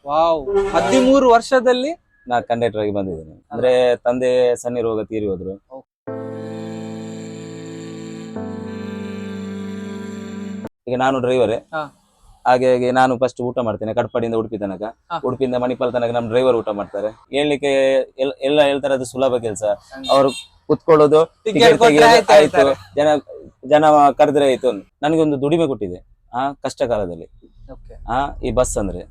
Wow, 13 ವರ್ಷದಲ್ಲಿ ನಾ conductor ಆಗಿ ಬಂದಿದ್ದೇನೆ. ಅಂದ್ರೆ ತಂದೆ ಸಣ್ಣ ರೋಗ ತೀರಿ ಹೋದ್ರು. ಈಗ ನಾನು ಡ್ರೈವರೇ. ಹಾಗಾಗಿ ನಾನು ಫಸ್ಟ್ ಊಟ ಮಾಡ್ತೇನೆ ಕಟ್ಪಾಡಿಯಿಂದ ಉಡುಪಿ ತನಕ, ಉಡುಪಿಯಿಂದ ಮಣಿಪಾಲ್ ತನಕ ನಮ್ ಡ್ರೈವರ್ ಊಟ ಮಾಡ್ತಾರೆ. ಹೇಳ್ಲಿಕ್ಕೆ ಎಲ್ಲ ಹೇಳ್ತಾರೆ, ಅದು ಸುಲಭ ಕೆಲಸ. ಅವ್ರು ಕುತ್ಕೊಳ್ಳೋದು, ಟಿಕೆಟ್ ತೆಗೆಯೋದು ಆಯ್ತು, ಜನ ಕರೆದ್ರೆ ಆಯ್ತು. ನನಗೊಂದು ದುಡಿಮೆ ಕೊಟ್ಟಿದೆ ಕಷ್ಟ ಕಾಲದಲ್ಲಿ. ಈ ಬಸ್ ಅಂದ್ರೆ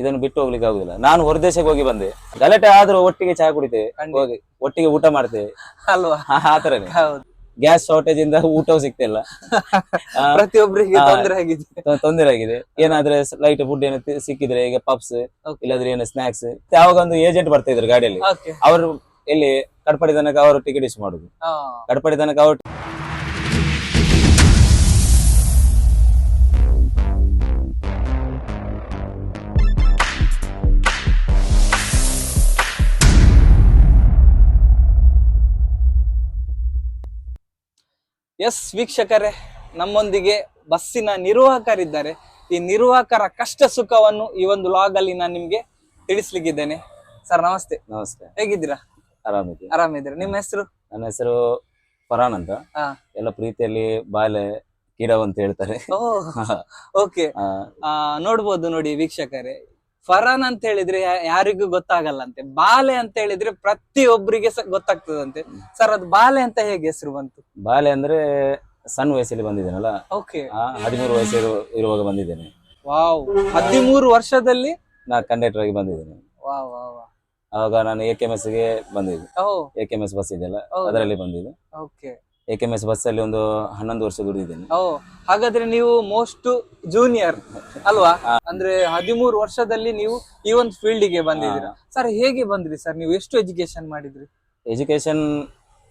ಇದನ್ನು ಬಿಟ್ಟು ಹೋಗ್ಲಿಕ್ಕೆ ಆಗುದಿಲ್ಲ. ನಾನು ಹೊರದೇಶಕ್ಕೆ ಹೋಗಿ ಬಂದೆ, ಗಲಾಟೆ ಆದ್ರೂ ಒಟ್ಟಿಗೆ ಚಹಾ ಕುಡಿತೇವೆ, ಹೋಗಿ ಒಟ್ಟಿಗೆ ಊಟ ಮಾಡ್ತೇವೆ ಅಲ್ವಾ? ಆತರನೇ. ಗ್ಯಾಸ್ ಶಾರ್ಟೇಜ್ ಇಂದ ಊಟವೂ ಸಿಗ್ತಿಲ್ಲ, ಪ್ರತಿಯೊಬ್ಬರಿಗೆ ತೊಂದರೆ ಆಗಿದೆ. ಏನಾದ್ರೆ ಲೈಟ್ ಫುಡ್ ಏನು ಸಿಕ್ಕಿದ್ರೆ, ಈಗ ಪಪ್ಸ್ ಇಲ್ಲಾದ್ರೆ ಏನು ಸ್ನಾಕ್ಸ್, ಯಾವಾಗ ಒಂದು ಏಜೆಂಟ್ ಬರ್ತಾ ಇದ್ರು ಗಾಡಿಯಲ್ಲಿ, ಅವರು ಎಲ್ಲಿ ಕಟ್ಪಾಡಿ ತನಕ ಅವರು ಟಿಕೆಟ್ ಇಶ್ಯೂ ಮಾಡುದು, ಕಟ್ಪಾಡಿ ತನಕ ಅವರು. ಎಸ್ ವೀಕ್ಷಕರೇ, ನಮ್ಮೊಂದಿಗೆ ಬಸ್ಸಿನ ನಿರ್ವಾಹಕರಿದ್ದಾರೆ. ಈ ನಿರ್ವಾಹಕರ ಕಷ್ಟ ಸುಖವನ್ನು ಈ ಒಂದು ಲಾಗ್ ಅಲ್ಲಿ ನಾನು ನಿಮ್ಗೆ ತಿಳಿಸ್ಲಿಕ್ಕಿದ್ದೇನೆ. ಸರ್ ನಮಸ್ತೆ. ನಮಸ್ತೆ, ಹೇಗಿದ್ದೀರಾ? ಆರಾಮಿದ್ದೀರಾ? ನಿಮ್ಮ ಹೆಸರು? ನನ್ನ ಹೆಸರು ಫರಾನ್ ಅಂತ. ಎಲ್ಲ ಪ್ರೀತಿಯಲ್ಲಿ ಬಾಲೆ ಕಿಡವ್ ಅಂತ ಹೇಳ್ತಾರೆ. ಓಕೆ, ನೋಡ್ಬೋದು ನೋಡಿ ವೀಕ್ಷಕರೇ, ಫರಾನ್ ಅಂತ ಹೇಳಿದ್ರೆ ಯಾರಿಗೂ ಗೊತ್ತಾಗಲ್ಲಂತೆ, ಬಾಲೆ ಅಂತ ಹೇಳಿದ್ರೆ ಪ್ರತಿಯೊಬ್ಬರಿಗೆ ಗೊತ್ತಾಗ್ತದಂತೆ. ಸರ್, ಅದು ಬಾಲೆ ಅಂತ ಹೇಗೆ ಹೆಸರು ಬಂತು? ಬಾಲೆ ಅಂದ್ರೆ ಸಣ್ಣ ವಯಸ್ಸಲ್ಲಿ ಬಂದಿದ್ದೇನಲ್ಲ. ಓಕೆ, 13 ವಯಸ್ಸು ಇರುವಾಗ ಬಂದಿದ್ದೇನೆ. ವಾವ್, 13 ವರ್ಷದಲ್ಲಿ ನಾ ಕಂಡಕ್ಟರ್ ಆಗಿ ಬಂದಿದ್ದೇನೆ. Wow wow. ಆವಾಗ ನಾನು AKMS ಗೆ ಬಂದಿದ್ದೆ. AKMS ಬಸ್ ಇದೆಯಲ್ಲ, ಅದರಲ್ಲಿ ಬಂದಿದ್ದೆ. ಓಕೆ, AKMS ಬಸ್ ಅಲ್ಲಿ ಒಂದು 11 ವರ್ಷ ದುಡಿದಿದ್ದೇನೆ. ಹಾಗಾದ್ರೆ ನೀವು ಮೋಸ್ಟ್ ಜೂನಿಯರ್ ಅಲ್ವಾ? ಅಂದ್ರೆ 13 ವರ್ಷದಲ್ಲಿ ನೀವು ಈ ಒಂದು ಫೀಲ್ಡ್ ಗೆ ಬಂದಿದ್ದೀರಾ. ಸರ್, ಹೇಗೆ ಬಂದ್ರಿ ಸರ್? ನೀವು ಎಷ್ಟು ಎಜುಕೇಶನ್ ಮಾಡಿದ್ರಿ? ಎಜುಕೇಶನ್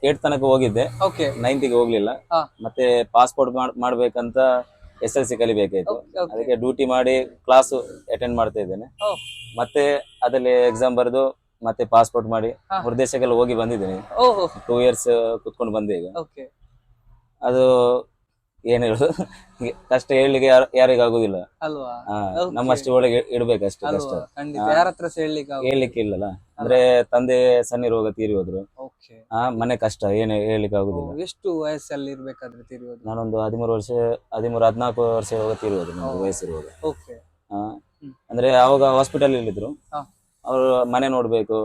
8th ತನಕ ಹೋಗಿದ್ದೆ. 9th ಗೆ ಹೋಗ್ಲಿಲ್ಲ. ಮತ್ತೆ ಪಾಸ್ಪೋರ್ಟ್ ಮಾಡ್ಬೇಕಂತ SLC ಕಲಿಬೇಕಾಯ್ತು. ಅದಕ್ಕೆ ಡ್ಯೂಟಿ ಮಾಡಿ ಕ್ಲಾಸ್ ಅಟೆಂಡ್ ಮಾಡ್ತಾ ಇದ್ದೇನೆ. ಮತ್ತೆ ಅದ್ರಲ್ಲಿ ಎಕ್ಸಾಮ್ ಬರೆದು ಮತ್ತೆ ಪಾಸ್ಪೋರ್ಟ್ ಮಾಡಿ ಹೊರದೇಶಕ್ಕೆಲ್ಲ ಹೋಗಿ ಬಂದಿದ್ದೇನೆ. 2 years ಕುತ್ಕೊಂಡು ಬಂದೆ. ಈಗ ಅದು ಏನ್ ಹೇಳುದು, ಕಷ್ಟ ಹೇಳಲಿಕ್ಕೆ ಯಾರಿಗಾಗುದಿಲ್ಲ ಅಲ್ವಾ? ನಮ್ಮಷ್ಟು ಒಳಗೆ ಇಡ್ಬೇಕಷ್ಟೇ. ಕಷ್ಟ ಹೇಳ್ಲಿಕ್ಕೆ ಇಲ್ಲಲ್ಲ. ಅಂದ್ರೆ ತಂದೆ ಸಣ್ಣ ರೋಗ ತೀರಿ ಹೋದ್ರು. ಮನೆ ಕಷ್ಟ ಏನು ಹೇಳಲಿಕ್ಕೆ ಆಗುದಿಲ್ಲ. ಎಷ್ಟು ವಯಸ್ಸಲ್ಲಿ ಇರ್ಬೇಕಾದ್ರೆ ತೀರಿ ಹೋದ್ರು? ನಾನೊಂದು 13-14 ವರ್ಷ ತೀರಿ ಹೋದ್ರು ನನಗೆ ವಯಸ್ಸಿರುವಾಗ. ಅಂದ್ರೆ ಅವಾಗ ಹಾಸ್ಪಿಟಲ್ ಇಲ್ಲಿದ್ರು. ಅವ್ರು ಮನೆ ನೋಡ್ಬೇಕು,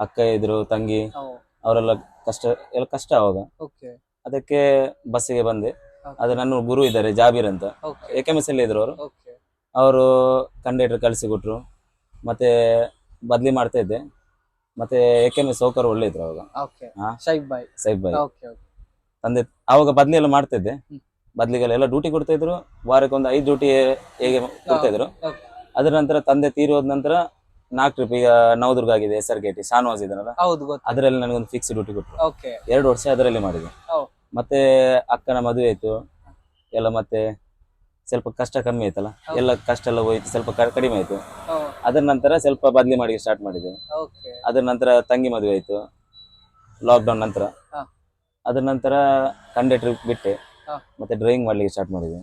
ಅಕ್ಕ ಇದ್ರು, ತಂಗಿ, ಅವರೆಲ್ಲ ಕಷ್ಟ ಅವಾಗ. ಅದಕ್ಕೆ ಬಸ್ಸಿಗೆ ಬಂದೆ. ಅದು ನನ್ನ ಗುರು ಇದ್ದಾರೆ ಜಾಬೀರ್ ಅಂತ, AKMS ಅಲ್ಲಿ ಇದ್ರು ಅವರು. ಅವರು ಕಂಡಕ್ಟರ್ ಕಳಿಸಿಕೊಟ್ರು. ಮತ್ತೆ ಬದ್ಲಿ ಮಾಡ್ತಾ ಇದ್ದೆ. ಮತ್ತೆ AKMS ಸೌಕರ್ಯ ಒಳ್ಳೆ ಇದ್ರು ಅವಾಗ. ಸೈಬ್ ಬಾಯ್ ತಂದೆ ಅವಾಗ ಬದ್ಲಿ ಎಲ್ಲ ಮಾಡ್ತಾ ಇದ್ದೆ. ಬದ್ಲಿಗೆಲ್ಲ ಡ್ಯೂಟಿ ಕೊಡ್ತಾ ಇದ್ರು. ವಾರಕ್ಕೆ ಒಂದು 5 ಡ್ಯೂಟಿ ಹೇಗೆ ಕೊಡ್ತಾ ಇದ್ರು. ಅದ್ರ ನಂತರ ತಂದೆ ತೀರಿ ಹೋದ ನಂತರ 4 ಟ್ರಿಪ್, ಈಗ ನವದುರ್ಗ ಆಗಿದೆ, SRKT ಶಾನವಾಜ್ ಇದನ್ನಲ್ಲ, ಅದರಲ್ಲಿ ನನಗೊಂದು ಫಿಕ್ಸ್ ಡ್ಯೂಟಿ ಕೊಟ್ಟರು. 2 ವರ್ಷ ಅದರಲ್ಲಿ ಮಾಡಿದೆ. ಮತ್ತೆ ಅಕ್ಕನ ಮದುವೆ ಆಯ್ತು ಎಲ್ಲ. ಮತ್ತೆ ಸ್ವಲ್ಪ ಕಷ್ಟ ಕಮ್ಮಿ ಆಯ್ತಲ್ಲ, ಎಲ್ಲ ಕಷ್ಟ ಎಲ್ಲ ಹೋಯ್ತು, ಸ್ವಲ್ಪ ಕಡಿಮೆ ಆಯ್ತು. ಅದರ ನಂತರ ಸ್ವಲ್ಪ ಬದ್ಲಿ ಮಾಡಿ ಸ್ಟಾರ್ಟ್ ಮಾಡಿದೆ. ಅದ್ರ ನಂತರ ತಂಗಿ ಮದುವೆ ಆಯ್ತು ಲಾಕ್ಡೌನ್ ನಂತರ. ಅದ್ರ ನಂತರ ಕಂಡಕ್ಟರ್ ಬಿಟ್ಟೆ, ಮತ್ತೆ ಡ್ರೈವಿಂಗ್ ಮಾಡ್ಲಿಕ್ಕೆ ಸ್ಟಾರ್ಟ್ ಮಾಡಿದೆ.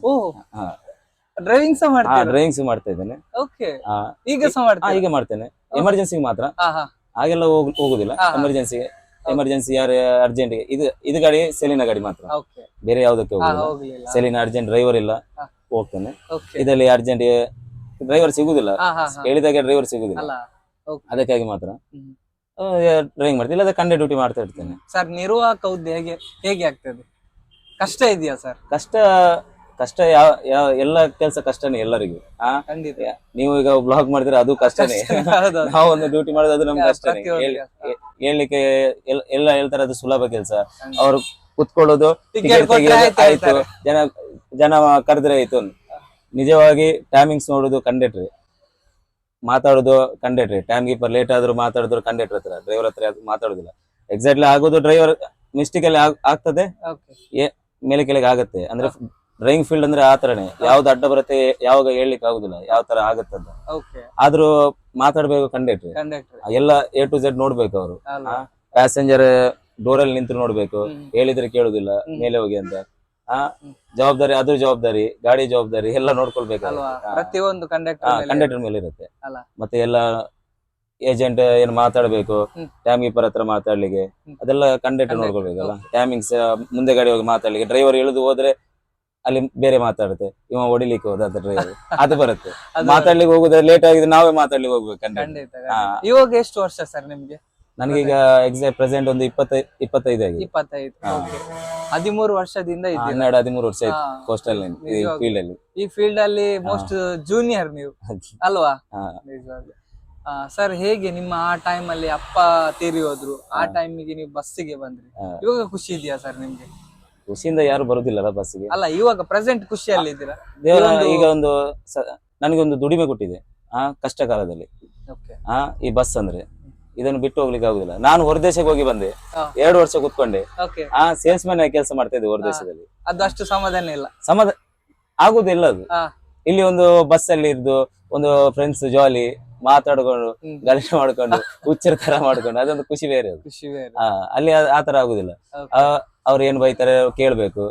ಡ್ರೈವಿಂಗ್ಸ್ ಮಾಡ್ತಾ ಇದ್ದೇನೆ ಈಗ ಮಾಡ್ತೇನೆ. ಎಮರ್ಜೆನ್ಸಿ ಮಾತ್ರ, ಹಾಗೆಲ್ಲ ಹೋಗುದಿಲ್ಲ. ಎಮರ್ಜೆನ್ಸಿ ಯಾರು ಅರ್ಜೆಂಟ್, ಇದು ಗಾಡಿ ಸೆಲಿನ ಗಾಡಿ ಮಾತ್ರ, ಬೇರೆ ಯಾವ್ದಕ್ಕೆ ಹೋಗುದಿಲ್ಲ. ಸೆಲಿನ ಅರ್ಜೆಂಟ್ ಡ್ರೈವರ್ ಇಲ್ಲ, ಹೋಗ್ತೇನೆ. ಇದರಲ್ಲಿ ಅರ್ಜೆಂಟ್ ಡ್ರೈವರ್ ಸಿಗುದಿಲ್ಲ, ಹೇಳಿದಾಗ ಡ್ರೈವರ್ ಸಿಗುದಿಲ್ಲ, ಅದಕ್ಕಾಗಿ ಮಾತ್ರ ಡ್ರೈವಿಂಗ್ ಮಾಡ್ತೀನಿ. ಇಲ್ಲದ ಕಂಡೆ ಡ್ಯೂಟಿ ಮಾಡ್ತಾ ಇರ್ತೇನೆ. ಸರ್, ನಿರ್ವಾಹಕ ಹುದ್ದೆ ಹೇಗೆ ಆಗ್ತದೆ? ಕಷ್ಟ ಇದೆಯಾ ಸರ್? ಕಷ್ಟ ಎಲ್ಲ ಕೆಲಸ ಕಷ್ಟನೇ ಎಲ್ಲರಿಗೂ. ನೀವು ಈಗ ಬ್ಲಾಗ್ ಮಾಡಿದ್ರೆ ಅದು ಕಷ್ಟನೇ, ನಾವು ಒಂದು ಡ್ಯೂಟಿ ಮಾಡೋದು ಅದು ನಮ್ಗೆ ಕಷ್ಟನೇ. ಹೇಳ್ಲಿಕ್ಕೆ ಎಲ್ಲ ಹೇಳ್ತಾರೆ, ಅದು ಸುಲಭ ಕೆಲಸ. ಅವ್ರು ಕುತ್ಕೊಳ್ಳೋದು, ಟಿಕೆಟ್ ತೆಗೆಯೋದು ಆಯ್ತು, ಜನ ಕರೆದ್ರೆ ಆಯ್ತು. ನಿಜವಾಗಿ ಟೈಮಿಂಗ್ಸ್ ನೋಡುದು ಕಂಡಕ್ಟ್ರಿ, ಮಾತಾಡೋದು ಕಂಡಕ್ಟ್ರಿ. ಟೈಮ್ ಕೀಪರ್ ಲೇಟ್ ಆದ್ರೂ ಮಾತಾಡಿದ್ರು ಕಂಡಕ್ಟರ್ ಹತ್ರ, ಡ್ರೈವರ್ ಹತ್ರ ಮಾತಾಡೋದಿಲ್ಲ. ಎಕ್ಸಾಕ್ಟ್ಲಿ ಆಗೋದು ಡ್ರೈವರ್ ಮಿಸ್ಟೇಕ್ ಅಲ್ಲಿ ಆಗ್ತದೆ, ಮೇಲೆ ಕೆಳಗೆ ಆಗತ್ತೆ. ಅಂದ್ರೆ ಡ್ರೈವಿಂಗ್ ಫೀಲ್ಡ್ ಅಂದ್ರೆ ಆ ತರನೇ, ಯಾವ್ದು ಅಡ್ಡ ಬರುತ್ತೆ ಯಾವಾಗ ಹೇಳ್ಲಿಕ್ಕೆ ಆಗುದಿಲ್ಲ, ಯಾವ ತರ ಆಗತ್ತಂತ. ಆದ್ರೂ ಮಾತಾಡ್ಬೇಕು ಕಂಡಕ್ಟರ್, ಎಲ್ಲ A to Z ನೋಡ್ಬೇಕು. ಅವರು ಪ್ಯಾಸೆಂಜರ್ ಡೋರ್ ಅಲ್ಲಿ ನಿಂತು ನೋಡ್ಬೇಕು, ಹೇಳಿದ್ರೆ ಕೇಳುದಿಲ್ಲ ಮೇಲೆ ಹೋಗಿ ಅಂತ. ಆ ಜವಾಬ್ದಾರಿ, ಅದ್ರ ಜವಾಬ್ದಾರಿ, ಗಾಡಿ ಜವಾಬ್ದಾರಿ ಎಲ್ಲ ನೋಡ್ಕೊಳ್ಬೇಕಲ್ಲ. ಅಲ್ವಾ ಪ್ರತಿಯೊಂದು ಕಂಡಕ್ಟರ್ ಕಂಡಕ್ಟರ್ ಮೇಲೆ ಇರುತ್ತೆ. ಅಲ್ಲ. ಮತ್ತೆ ಎಲ್ಲ ಏಜೆಂಟ್ ಏನ್ ಮಾತಾಡ್ಬೇಕು, ಟ್ಯಾಮ್ ಕೀಪರ್ ಹತ್ರ ಮಾತಾಡ್ಲಿಕ್ಕೆ, ಅದೆಲ್ಲ ಕಂಡಕ್ಟರ್ ನೋಡ್ಕೊಳ್ಬೇಕಲ್ಲ. ಟ್ಯಾಮಿಂಗ್ಸ್ ಮುಂದೆ ಗಾಡಿ ಹೋಗಿ ಮಾತಾಡ್ಲಿಕ್ಕೆ, ಡ್ರೈವರ್ ಇಳಿದು ಹೋದ್ರೆ ಅಲ್ಲಿ ಬೇರೆ ಮಾತಾಡುತ್ತೆ, ಇವ ಹೊಡಿಲಿಕ್ಕೆ ಹೋದ ಅಂತ ಡ್ರೈವರ್ ಅದು ಬರುತ್ತೆ. ಮಾತಾಡ್ಲಿಕ್ಕೆ ಹೋಗುದ ಲೇಟ್ ಆಗಿದೆ, ನಾವೇ ಮಾತಾಡ್ಲಿಕ್ಕೆ ಹೋಗ್ಬೇಕು ಕಂಡಕ್ಟರ್. ಇವಾಗ ಎಷ್ಟು ವರ್ಷ ಸರ್ ನಿಮ್ಗೆ? ನನಗೀಗ ಎಕ್ಸಾಕ್ಟ್ ಪ್ರೆಸೆಂಟ್ ಒಂದು 25 ಆಗಿದೆ. 25. 13 ವರ್ಷದಿಂದ 13 ವರ್ಷ ಆಯ್ತು ಕೋಸ್ಟಲ್ ಫೀಲ್ಡ್ ಅಲ್ಲಿ. ಈ ಫೀಲ್ಡ್ ಅಲ್ಲಿ ಮೋಸ್ಟ್ ಜೂನಿಯರ್ ನೀವು ಅಲ್ವಾ? ಸರ್ ಹೇಗೆ ನಿಮ್ಮ ಆ ಟೈಮ್ ಅಲ್ಲಿ ಅಪ್ಪ ತೀರಿ ಹೋದ್ರು, ಆ ಟೈಮಿಗೆ ನೀವು ಬಸ್ಸಿಗೆ ಬಂದ್ರಿ, ಇವಾಗ ಖುಷಿ ಇದೆಯಾ ಸರ್ ನಿಮ್ಗೆ? ಖುಷಿಯಿಂದ ಯಾರು ಬರುದಿಲ್ಲ ಬಸ್ಸಿಗೆ. ಅಲ್ಲ, ಇವಾಗ ಪ್ರೆಸೆಂಟ್ ಖುಷಿಯಲ್ಲಿ ಇದ್ದೀರಾ? ದೇವರ ಈಗ ಒಂದು ನನಗೆ ಒಂದು ದುಡಿಮೆ ಕೊಟ್ಟಿದೆ ಕಷ್ಟ ಕಾಲದಲ್ಲಿ. ಈ ಬಸ್ ಅಂದ್ರೆ ಇದನ್ನು ಬಿಟ್ಟು ಹೋಗ್ಲಿಕ್ಕೆ ಆಗುದಿಲ್ಲ. ನಾನು ಹೊರದೇಶಕ್ಕೆ ಹೋಗಿ ಬಂದೆ, 2 ವರ್ಷ ಕುತ್ಕೊಂಡೆ, ಸೇಲ್ಸ್ ಮ್ಯಾನ್ ಕೆಲಸ ಮಾಡ್ತಾ ಇದ್ದೆ ಹೊರದೇಶದಲ್ಲಿ. ಅದು ಅಷ್ಟು ಸಮಾಧಾನ ಇಲ್ಲ, ಸಮಾಧಾನ ಆಗುದಿಲ್ಲ ಅದು. ಇಲ್ಲಿ ಒಂದು ಬಸ್ ಅಲ್ಲಿ ಇದ್ದು ಒಂದು ಫ್ರೆಂಡ್ಸ್ ಜಾಲಿ ಮಾತಾಡ್ಕೊಂಡು ಗಲಾಟೆ ಮಾಡ್ಕೊಂಡು ಹುಚ್ಚರ ತರ ಮಾಡ್ಕೊಂಡು ಅದೊಂದು ಖುಷಿ ಬೇರೆ ಅದು. ಅಲ್ಲಿ ಆತರ ಆಗುದಿಲ್ಲ. ಅವ್ರು ಏನ್ ಬೈತಾರೆ ಕೇಳ್ಬೇಕು,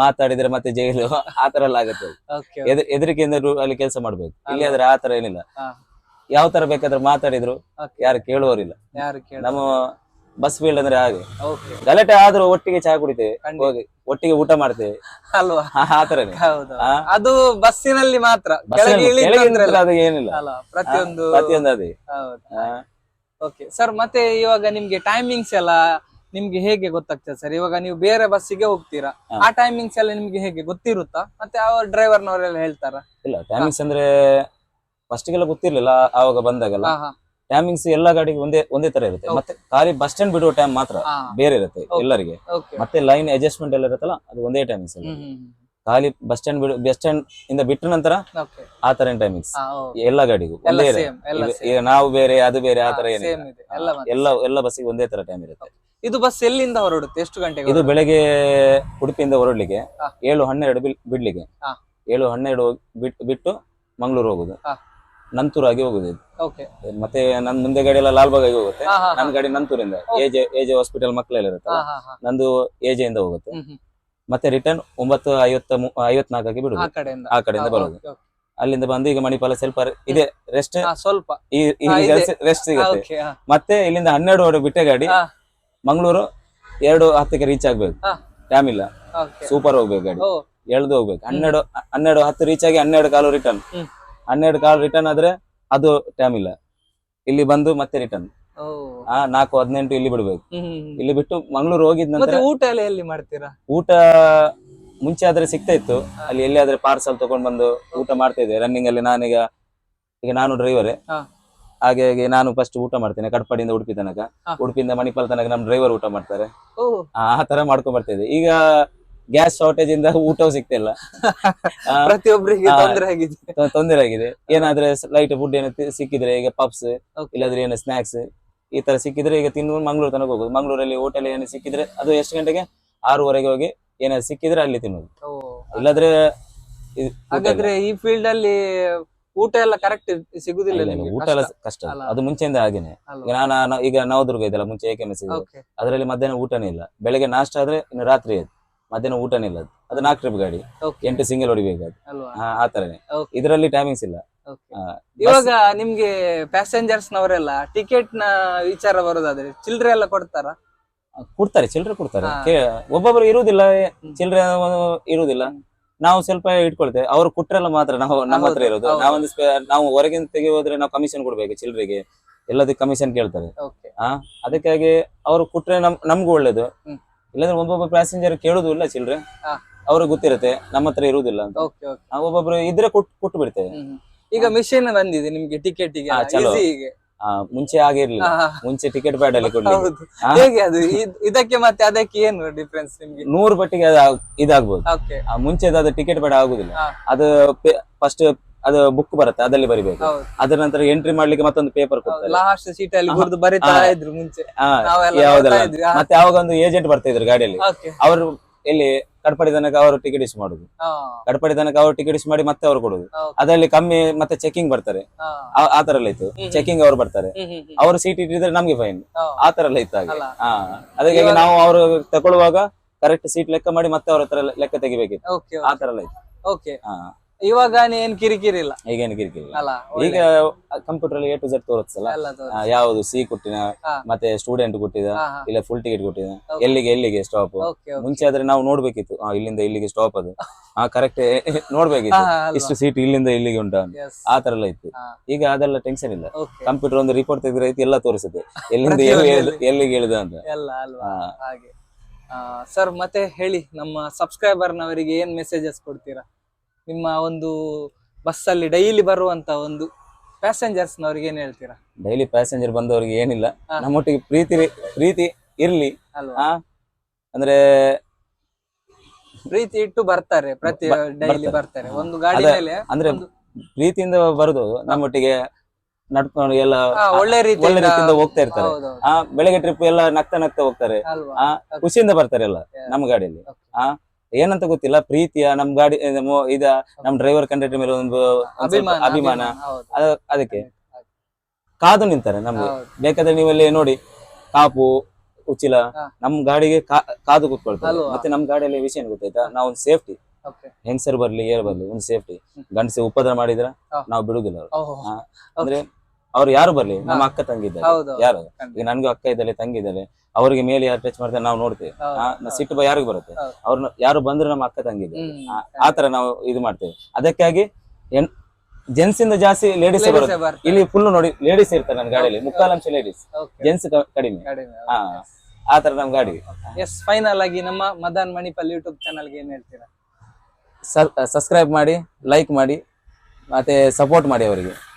ಮಾತಾಡಿದ್ರೆ ಮತ್ತೆ ಜೈಲು ಆತರ ಎಲ್ಲ ಆಗುತ್ತೆ. ಹೆದರಿಕೆಯಿಂದ ಅಲ್ಲಿ ಕೆಲಸ ಮಾಡ್ಬೇಕು. ಇಲ್ಲಿ ಆದ್ರೆ ಆತರ ಏನಿಲ್ಲ, ಯಾವ ತರ ಬೇಕಾದ್ರೆ ಮಾತಾಡಿದ್ರು ಯಾರು ಕೇಳುವವರಿಲ್ಲ. ನಮ್ಮ ಬಸ್ ಫೀಲ್ಡ್ ಅಂದ್ರೆ ಹಾಗೆ. ಗಲಾಟೆ ಆದ್ರೂ ಒಟ್ಟಿಗೆ ಚಹಾ ಕುಡಿತೇವೆ, ಹೋಗಿ ಒಟ್ಟಿಗೆ ಊಟ ಮಾಡ್ತೇವೆ ಅಲ್ವಾ? ಆತರನೇ ಅದು ಬಸ್ಸಿನಲ್ಲಿ ಮಾತ್ರ, ಅದು ಏನಿಲ್ಲ, ಪ್ರತಿಯೊಂದು ಅದೇ. ಓಕೆ ಸರ್, ಮತ್ತೆ ಇವಾಗ ನಿಮ್ಗೆ ಟೈಮಿಂಗ್ಸ್ ಎಲ್ಲ ನಿಮ್ಗೆ ಹೇಗೆ ಗೊತ್ತಾಗ್ತದೆ ಸರ್? ಇವಾಗ ನೀವು ಬೇರೆ ಬಸ್ಸಿಗೆ ಹೋಗ್ತೀರಾ, ಆ ಟೈಮಿಂಗ್ಸ್ ಎಲ್ಲ ನಿಮ್ಗೆ ಹೇಗೆ ಗೊತ್ತಿರುತ್ತಾ? ಮತ್ತೆ ಅವ್ರ ಡ್ರೈವರ್ನವರೆಲ್ಲ ಹೇಳ್ತಾರ? ಇಲ್ಲ, ಟೈಮಿಂಗ್ಸ್ ಅಂದ್ರೆ ಫಸ್ಟ್ಗೆಲ್ಲ ಗೊತ್ತಿರ್ಲಿಲ್ಲ. ಆವಾಗ ಬಂದಾಗಲ್ಲ ಟೈಮಿಂಗ್ಸ್ ಎಲ್ಲಾ ಗಾಡಿಗೆ ಒಂದೇ ತರ ಇರುತ್ತೆ. ಮತ್ತೆ ಖಾಲಿ ಬಸ್ ಸ್ಟ್ಯಾಂಡ್ ಬಿಡುವ ಟೈಮ್ ಮಾತ್ರ ಬೇರೆ ಇರುತ್ತೆ ಎಲ್ಲರಿಗೆ. ಮತ್ತೆ ಲೈನ್ ಅಡ್ಜಸ್ಟ್ಮೆಂಟ್ ಎಲ್ಲ ಇರುತ್ತಲ್ಲ, ಅದು ಒಂದೇ ಟೈಮಿಂಗ್ಸ್. ಖಾಲಿ ಬಸ್ ಸ್ಟ್ಯಾಂಡ್ ಇಂದ ಬಿಟ್ಟ ನಂತರ ಆ ತರ ಟೈಮಿಂಗ್ಸ್ ಎಲ್ಲಾ ಗಾಡಿಗೂ ಒಂದೇ. ಈಗ ನಾವು ಬೇರೆ ಅದು ಬೇರೆ ಆ ತರ ಏನಿಲ್ಲ, ಎಲ್ಲ ಬಸ್ಸಿಗೆ ಒಂದೇ ತರ ಟೈಮ್ ಇರುತ್ತೆ. ಇದು ಬಸ್ ಎಲ್ಲಿಂದ ಹೊರಡುತ್ತೆ, ಎಷ್ಟು ಗಂಟೆಗೆ? ಇದು ಬೆಳಗ್ಗೆ ಉಡುಪಿಯಿಂದ ಹೊರಡ್ಲಿಕ್ಕೆ 7:12 ಬಿಡ್ಲಿಕ್ಕೆ, 7:12 ಬಿಟ್ಟು ಮಂಗಳೂರು ಹೋಗುದು, ನಂತೂರ್ ಆಗಿ ಹೋಗುದು. ಮತ್ತೆ ನನ್ ಮುಂದೆ ಗಾಡಿ ಎಲ್ಲ ಲಾಲ್ಬಾಗ್ ಆಗಿ ಹೋಗುತ್ತೆ. ನನ್ನ ಗಾಡಿ ನಂತೂರಿಂದ ಎಜೆ ಹಾಸ್ಪಿಟಲ್ ಮಕ್ಕಳೆಲ್ಲ ಇರುತ್ತಲ್ಲ, ನಂದು ಎಜೆ ಇಂದ ಹೋಗುತ್ತೆ. ಮತ್ತೆ ರಿಟರ್ನ್ 9:54 ಬಿಡುದು, ಆ ಕಡೆಯಿಂದ ಬರೋದು. ಅಲ್ಲಿಂದ ಬಂದು ಈಗ ಮಣಿಪಾಲ ಸ್ವಲ್ಪ ಇದೆ ರೆಸ್ಟ್, ಸ್ವಲ್ಪ ರೆಸ್ಟ್ ಸಿಗುತ್ತೆ. ಮತ್ತೆ ಇಲ್ಲಿಂದ 12 ಬಿಟ್ಟೆ ಗಾಡಿ ಮಂಗಳೂರು 2:10 ರೀಚ್ ಆಗ್ಬೇಕು. ಟೈಮ್ ಇಲ್ಲ, ಸೂಪರ್ ಹೋಗ್ಬೇಕು ಗಾಡಿ, ಎಳ್ದು ಹೋಗ್ಬೇಕು. 12:10 ರೀಚ್ ಆಗಿ 12:15 ರಿಟರ್ನ್. 12:15 ರಿಟರ್ನ್ ಆದ್ರೆ ಅದು ಟೈಮ್ ಇಲ್ಲ. ಇಲ್ಲಿ ಬಂದು ಮತ್ತೆ ರಿಟರ್ನ್ 4:18 ಇಲ್ಲಿ ಬಿಡ್ಬೇಕು. ಇಲ್ಲಿ ಬಿಟ್ಟು ಮಂಗಳೂರು ಹೋಗಿದ್ ನಂತರ ಊಟ ಎಲ್ಲ ಎಲ್ಲಿ ಮಾಡ್ತೀರಾ? ಊಟ ಮುಂಚೆ ಆದ್ರೆ ಸಿಗ್ತಾ ಇತ್ತು, ಅಲ್ಲಿ ಎಲ್ಲಿ ಆದ್ರೆ ಪಾರ್ಸಲ್ ತಗೊಂಡ್ ಬಂದು ಊಟ ಮಾಡ್ತಾ ಇದ್ದೆ ರನ್ನಿಂಗ್ ಅಲ್ಲಿ. ಈಗ ನಾನು ಡ್ರೈವರೇ, ಹಾಗೆ ನಾನು ಫಸ್ಟ್ ಊಟ ಮಾಡ್ತೇನೆ ಕಟ್ಪಾಡಿಯಿಂದ ಉಡುಪಿ ತನಕ, ಉಡುಪಿಯಿಂದ ಮಣಿಪಾಲ್ ತನಕ ನಮ್ ಡ್ರೈವರ್ ಊಟ ಮಾಡ್ತಾರೆ. ಆ ತರ ಮಾಡ್ಕೊಂಡ್ ಬರ್ತಿದ್ದೆ. ಈಗ ಗ್ಯಾಸ್ ಶಾರ್ಟೇಜ್ ಇಂದ ಊಟವೂ ಸಿಗ್ತಿಲ್ಲ, ಪ್ರತಿಯೊಬ್ಬರಿಗೆ ತೊಂದರೆ ಆಗಿದೆ. ಏನಾದ್ರೆ ಲೈಟ್ ಫುಡ್ ಏನೋ ಸಿಕ್ಕಿದ್ರೆ, ಈಗ ಪಪ್ಸ್ ಇಲ್ಲಾದ್ರೆ ಏನೋ ಸ್ನಾಕ್ಸ್ ಈ ತರ ಸಿಕ್ಕಿದ್ರೆ ಈಗ ತಿನ್ನು ಮಂಗಳೂರು ತನಕ ಹೋಗುದು. ಮಂಗಳೂರಲ್ಲಿ ಹೋಟೆಲ್ ಏನು ಸಿಕ್ಕಿದ್ರೆ ಅದು ಎಷ್ಟು ಗಂಟೆಗೆ 6:30 ಹೋಗಿ ಏನಾದ್ರು ಸಿಕ್ಕಿದ್ರೆ ಅಲ್ಲಿ ತಿನ್ನೋದು, ಇಲ್ಲಾದ್ರೆ. ಹಾಗಾದ್ರೆ ಈ ಫೀಲ್ಡ್ ಅಲ್ಲಿ ಊಟ ಎಲ್ಲ ಕರೆಕ್ಟ್ ಸಿಗುದಿಲ್ಲ? ಊಟ ಎಲ್ಲ ಕಷ್ಟ, ಅದು ಮುಂಚೆಯಿಂದ ಹಾಗೇನೆ. ಈಗ ನವದುರ್ಗ ಇದೆಲ್ಲ ಮುಂಚೆ AKMS ಇದೆ, ಅದರಲ್ಲಿ ಮಧ್ಯಾಹ್ನ ಊಟನೇ ಇಲ್ಲ. ಬೆಳಗ್ಗೆ ನಾಷ್ಟ ಆದ್ರೆ ಇನ್ನು ರಾತ್ರಿ ಮಧ್ಯಾಹ್ನ ಊಟನೇ ಇಲ್ಲ. ಅದು 4 ಟ್ರಿಪ್ ಗಾಡಿ, 8 ಸಿಂಗಲ್ ಹೊಡಿಬೇಕು, ಆ ತರನೇ. ಇದರಲ್ಲಿ ಟೈಮಿಂಗ್ಸ್ ಇಲ್ಲ. ಇವಾಗ ನಿಮ್ಗೆ ಪ್ಯಾಸೆಂಜರ್ಸ್ ನವರೆಲ್ಲ ಟಿಕೆಟ್ ನ ವಿಚಾರ ಬರೋದಾದ್ರೆ ಚಿಲ್ಡ್ರೆ ಎಲ್ಲ ಕೊಡ್ತಾರ? ಕೊಡ್ತಾರೆ, ಚಿಲ್ಡ್ರೆ ಕೊಡ್ತಾರೆ. ಒಬ್ಬೊಬ್ರು ಇರುವುದಿಲ್ಲ, ಚಿಲ್ಡ್ರೆ ಇರುವುದಿಲ್ಲ. ನಾವು ಸ್ವಲ್ಪ ಇಟ್ಕೊಳ್ತೇವೆ, ಅವ್ರು ಕೊಟ್ರೆಲ್ಲ ಮಾತ್ರ ನಾವು ನಮ್ಮ ಹತ್ರ ಇರೋದು. ನಾವು ಹೊರಗಿಂದ ತೆಗೆಯೋದ್ರೆ ನಾವು ಕಮಿಷನ್ ಕೊಡ್ಬೇಕು ಚಿಲ್ಡ್ರಿಗೆ, ಎಲ್ಲದಕ್ಕೆ ಕಮಿಷನ್ ಕೇಳ್ತಾರೆ. ಅದಕ್ಕಾಗಿ ಅವ್ರು ಕೊಟ್ರೆ ನಮ್ಗೂ ಒಳ್ಳೇದು. ಇಲ್ಲಾಂದ್ರೆ ಒಬ್ಬೊಬ್ಬ ಪ್ಯಾಸೆಂಜರ್ ಕೇಳುದು ಇಲ್ಲ ಚಿಲ್ಡ್ರೆ, ಅವ್ರಿಗೆ ಗೊತ್ತಿರುತ್ತೆ ನಮ್ಮ ಹತ್ರ ಇರುವುದಿಲ್ಲ ಅಂತ. ಒಬ್ಬೊಬ್ರು ಇದ್ರೆ ಕೊಟ್ಟು ಬಿಡ್ತೇವೆ. ಈಗ ಮಿಷಿನ್ ಬಂದಿದೆ ನಿಮ್ಗೆ ಟಿಕೆಟ್ ಗೆ, ಮುಂಚೆ ಆಗಿರ್ಲಿಲ್ಲ. ಮುಂಚೆ ಟಿಕೆಟ್ ಪ್ಯಾಡ್ ಅಲ್ಲಿ ಕೊಡ್ಲಿಕ್ಕೆ. ಹೇಗೆ ಅದು ಇದಕ್ಕೆ ಮತ್ತೆ ಅದಕ್ಕೆ ಏನು ಡಿಫ್ರೆನ್ಸ್ ನಿಮ್ಗೆ? 100 ಪಟ್ಟಿಗೆ ಇದಾಗ್ಬೋದು. ಮುಂಚೆ ಅದು ಟಿಕೆಟ್ ಪ್ಯಾಡ್ ಆಗುದಿಲ್ಲ. ಅದು ಫಸ್ಟ್ ಅದು ಬುಕ್ ಬರುತ್ತೆ, ಅದಲ್ಲಿ ಬರಿಬೇಕು. ಅದರ ನಂತರ ಎಂಟ್ರಿ ಮಾಡ್ಲಿಕ್ಕೆ ಮತ್ತೊಂದು ಪೇಪರ್ ಕೊಡ್ತಾರೆ. ಲಾಸ್ಟ್ ಸೀಟ್ ಅಲ್ಲಿ ಬರೆದು ಬರಿತಾ ಇದ್ರು ಮುಂಚೆ. ಮತ್ತೆ ಯಾವಾಗ ಒಂದು ಏಜೆಂಟ್ ಬರ್ತಾ ಇದ್ರು ಗಾಡಿಯಲ್ಲಿ, ಅವರು ಎಲ್ಲಿ ಕಟ್ಪಾಡಿ ತನಕ ಅವರು ಟಿಕೆಟ್ ಇಶ್ಯೂ ಮಾಡುದು, ಕಟ್ಪಾಡಿ ತನಕ ಅವರು ಟಿಕೆಟ್ ಇಶ್ಯೂ ಮಾಡಿ ಮತ್ತೆ ಅವ್ರು ಕೊಡುದು. ಅದರಲ್ಲಿ ಕಮ್ಮಿ ಮತ್ತೆ ಚೆಕಿಂಗ್ ಬರ್ತಾರೆ, ಆ ತರ ಎಲ್ಲ ಇತ್ತು. ಚೆಕಿಂಗ್ ಅವ್ರು ಬರ್ತಾರೆ, ಅವರು ಸೀಟ್ ಇಟ್ಟಿದ್ರೆ ನಮ್ಗೆ ಫೈನ್, ಆ ತರ ಎಲ್ಲ ಇತ್ತು ಹಾಗೆ. ಅದಕ್ಕೆ ನಾವು ಅವರು ತಗೊಳ್ಳುವಾಗ ಕರೆಕ್ಟ್ ಸೀಟ್ ಲೆಕ್ಕ ಮಾಡಿ ಮತ್ತೆ ಅವ್ರ ಹತ್ರ ಲೆಕ್ಕ ತೆಗಿಬೇಕಿತ್ತು. ಓಕೆ ಆ ತರ ಎಲ್ಲ ಇತ್ತು. ಓಕೆ. ಹಾ, ಇವಾಗ ಏನ್ ಕಿರಿಕಿರಿ ಇಲ್ಲ ಈಗೇನು ಕಿರಿಕಿರಿ ಇಲ್ಲ. ಅಲ್ಲ? ಈಗ ಕಂಪ್ಯೂಟರ್ ಅಲ್ಲಿ A to Z ತೋರಿಸ್ತಲ್ಲ, ಎಲ್ಲ ತೋರ್ಸಿ. ಯಾವುದು ಸಿ ಕೊಟ್ಟಿನ, ಹಾ. ಮತ್ತೆ ಸ್ಟೂಡೆಂಟ್ ಕೊಟ್ಟಿದ, ಹಾ, ಹಾ. ಇಲ್ಲ ಫುಲ್ ಟಿಕೆಟ್ ಕೊಟ್ಟಿದ, Okay. ಎಲ್ಲಿಗೆ ಸ್ಟಾಪ್. Okay okay. ಮುಂಚೆ ಆದ್ರೆ ನಾವು ನೋಡ್ಬೇಕಿತ್ತು, ಇಲ್ಲಿಂದ ಇಲ್ಲಿಗೆ ಸ್ಟಾಪ್ ಅದು ಕರೆಕ್ಟ್ ನೋಡ್ಬೇಕಿತ್ತು, ಇಷ್ಟು ಸೀಟ್ ಇಲ್ಲಿಂದ ಇಲ್ಲಿಗೆ ಉಂಟು ಅಂತ. Yes. ಆ ತರ ಎಲ್ಲ ಇತ್ತು. ಹಾ. ಈಗ ಅದೆಲ್ಲ ಟೆನ್ಷನ್ ಇಲ್ಲ. ಓಕೆ. ಕಂಪ್ಯೂಟರ್ ಒಂದು ರಿಪೋರ್ಟ್ ತೆಗೆದ್ರೆ ಐತಿ, ಎಲ್ಲ ತೋರಿಸುತ್ತೆ ಎಲ್ಲಿಂದ ಎಲ್ಲಿಗೆ ಇಳಿದ ಅಂತ. ಎಲ್ಲ ಅಲ್ವಾ? ಹಾ. ಹಾಗೆ. ಸರ್ ಮತ್ತೆ ಹೇಳಿ, ನಮ್ಮ ಸಬ್ಸ್ಕ್ರೈಬರ್ ನವರಿಗೆ ಏನ್ ಮೆಸೇಜಸ್ ಕೊಡ್ತೀರಾ? ನಿಮ್ಮ ಒಂದು ಬಸ್ ಅಲ್ಲಿ ಡೈಲಿ ಬರುವಂತ ಒಂದು ಪ್ಯಾಸೆಂಜರ್ಸ್ ನವರಿಗೆ ಏನ್ ಹೇಳ್ತೀರಾ? ಡೈಲಿ ಪ್ಯಾಸೆಂಜರ್ ಬಂದವರಿಗೆ ಏನಿಲ್ಲ, ಹಾ. ನಮ್ಮೊಟ್ಟಿಗೆ ಪ್ರೀತಿ ಇರ್ಲಿ. ಅಲ್ವಾ? ಅಂದ್ರೆ ಪ್ರೀತಿ ಇಟ್ಟು ಬರ್ತಾರೆ, ಪ್ರತಿ ಡೈಲಿ ಬರ್ತಾರೆ ಒಂದು ಗಾಡಿ ಅದೇ, ಮೇಲೆ. ಅಂದ್ರೆ ಒಂದು- ಪ್ರೀತಿಯಿಂದ ಬರುದು ನಮ್ಮೊಟ್ಟಿಗೆ ನಡ್ಕೊಂಡು ಎಲ್ಲ ಒಳ್ಳೆ ಒಳ್ಳೆ ರೀತಿಯಿಂದ ರೀತಿಯಿಂದ ಹೋಗ್ತಾ ಇರ್ತಾರೆ. ಹೌದೌದು. ಬೆಳಗ್ಗೆ ಟ್ರಿಪ್ ಎಲ್ಲ ನಗ್ತಾ ಹೋಗ್ತಾರೆ. ಅಲ್ವಾ? ಖುಷಿಯಿಂದ ಬರ್ತಾರೆ ಎಲ್ಲ ನಮ್ಮ ಗಾಡಿಯಲ್ಲಿ. ಏನಂತ ಗೊತ್ತಿಲ್ಲ, ಪ್ರೀತಿಯ ನಮ್ ಗಾಡಿ ಇದ ನಮ್ ಡ್ರೈವರ್ ಕಂಡಕ್ಟರ್ ಮೇಲೆ ಒಂದು ಸ್ವಲ್ಪ ಅಭಿಮಾನ. ಹೌದು. ಅದಕ್ಕೆ ಕಾದು ನಿಂತಾರೆ ನಮ್ಗೆ. ಹೌದು. ಬೇಕಾದ್ರೆ ನೀವಲ್ಲಿ ನೋಡಿ, ಕಾಪು ಉಚ್ಚಿಲ ಹಾ. ನಮ್ ಗಾಡಿಗೆ ಕಾದು ಕೂತ್ಕೊಳ್ತಾರೆ. ಅಲ್ವಾ? ಮತ್ತೆ ನಮ್ ಗಾಡಿಯಲ್ಲಿ ವಿಷಯ ಏನ್ ಗೊತ್ತಾಯ್ತಾ, ನಾವು ಒಂದು ಸೇಫ್ಟಿ, ಓಕೆ. ಹೆಂಗಸರ್ ಬರ್ಲಿ ಏರ್ ಬರ್ಲಿ ಒಂದು ಸೇಫ್ಟಿ. ಗಂಡಸೆ ಉಪದ್ರ ಮಾಡಿದ್ರ ಹಾ. ನಾವು ಬಿಡುದಿಲ್ಲ ಅವ್ರು. ಓಹೋ. ಹಾ. ಅಂದ್ರೆ ಅವ್ರು ಯಾರು ಬರ್ಲಿ, ನಮ್ಮ ಅಕ್ಕ ತಂಗಿ ಇದ್ದಾರೆ, ಹೌದು. ಯಾರು ಖಂಡಿತ. ಈಗ ನನ್ಗೂ ಅಕ್ಕ ಇದ್ದಾಳೆ, ತಂಗಿ ಇದ್ದಾಳೆ, ಅವರಿಗೆ ಮೇಲೆ ಯಾರು ಟಚ್ ಮಾಡ್ತಾರೆ ನಾವು ನೋಡ್ತೇವೆ. ಹೌದು. ಸಿಟ್ಟು ಯಾರಿಗೂ ಬರುತ್ತೆ. ಹೌದು. ಅವ್ರನ್ನ ಯಾರು ಬಂದ್ರೆ ನಮ್ಮ ಅಕ್ಕ ತಂಗಿ ಇದ್ದಾರೆ. ಹ್ಮ್. ಆತರ ನಾವು ಇದು ಮಾಡ್ತೇವೆ. ಅದಕ್ಕಾಗಿ ಜೆಂಟ್ಸ್ ಇಂದ ಜಾಸ್ತಿ ಲೇಡೀಸ್ Ladies ಬರುತ್ತೆ. ಏ ಬರ್ತಾರೆ. ಇಲ್ಲಿ ಫುಲ್ ನೋಡಿ ಲೇಡೀಸ್ ಇರ್ತಾರೆ ನನ್ನ ಗಾಡಿಯಲ್ಲಿ, ಮುಕ್ಕಾಲಂಶ ಲೇಡೀಸ್, ಓಕೆ. ಜೆಂಟ್ಸ್ ಕಡಿಮೆ. ಕಡಿಮೆ. ಹಾ, ಆತರ ನಮ್ ಗಾಡಿ. ಎಸ್, ಫೈನಲ್ ಆಗಿ ನಮ್ಮ ಮದನ್ ಮಣಿಪಾಲ್ ಯೂಟ್ಯೂಬ್ ಚಾನಲ್ಗೆ ಏನ್ ಹೇಳ್ತೀರಾ? ಸಬ್ಸ್ಕ್ರೈಬ್ ಮಾಡಿ, ಲೈಕ್ ಮಾಡಿ, ಮತ್ತೆ ಸಪೋರ್ಟ್ ಮಾಡಿ ಅವರಿಗೆ.